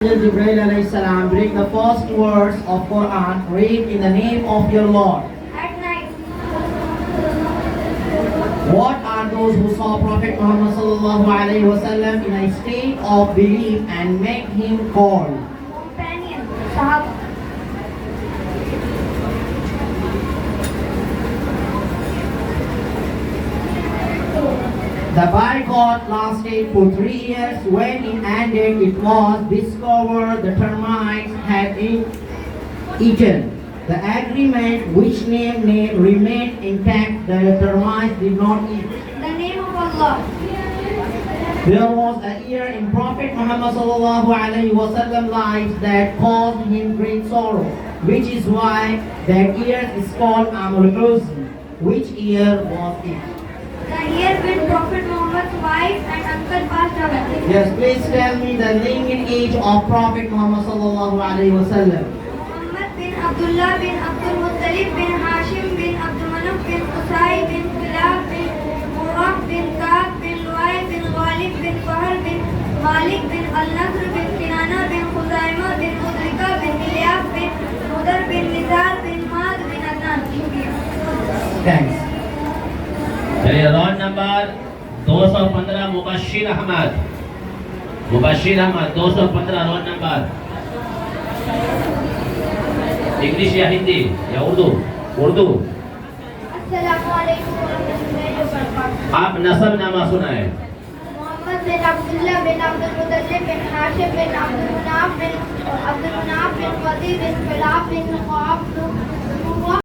Jibreel alayhi salam bring the first words of Quran, read in the name of your Lord. At night, What are those who saw Prophet Muhammad sallallahu alaihi wasallam in a state of belief and make him call? companion, Sahaba. The boycott lasted for 3 years. When it ended, it was discovered the termites had eaten the agreement, which name remained intact. The termites did not eat. The name of Allah. There was a year in Prophet Muhammad sallallahu alaihi wasallam life that caused him great sorrow, which is why that year is called Amr Uzi. Which year was it? The year when Prophet Muhammad's wife and uncle passed away. Yes, please tell me the lineage of Prophet Muhammad sallallahu alaihi wasallam. Muhammad bin Abdullah bin Abdul Muttalib bin Hashim bin Abdul Manaf bin Qusay bin Kilab bin Murrah bin Kaab bin Luay bin Ghalib bin Fahr bin Malik bin Al-Nasr bin Kinana bin Khuzaima bin Mudrika bin Ilyas bin Mudar bin Nizar bin Maad bin Adnan. Thanks. चलिए roll number 215 Mubashir Ahmad 215 roll number English या हिंदी या उर्दू अस्सलामु अलैकुम वरहमतुल्लाहि वबरकातुहू। आप नसब नामा सुनाए मोहम्मद बिन अब्दुल्लाह बिन अब्दुल मुतल्लिब बिन हाशिम बिन अब्दुल मुनाफ बिन कदी बिन किलाब बिन ख़वाब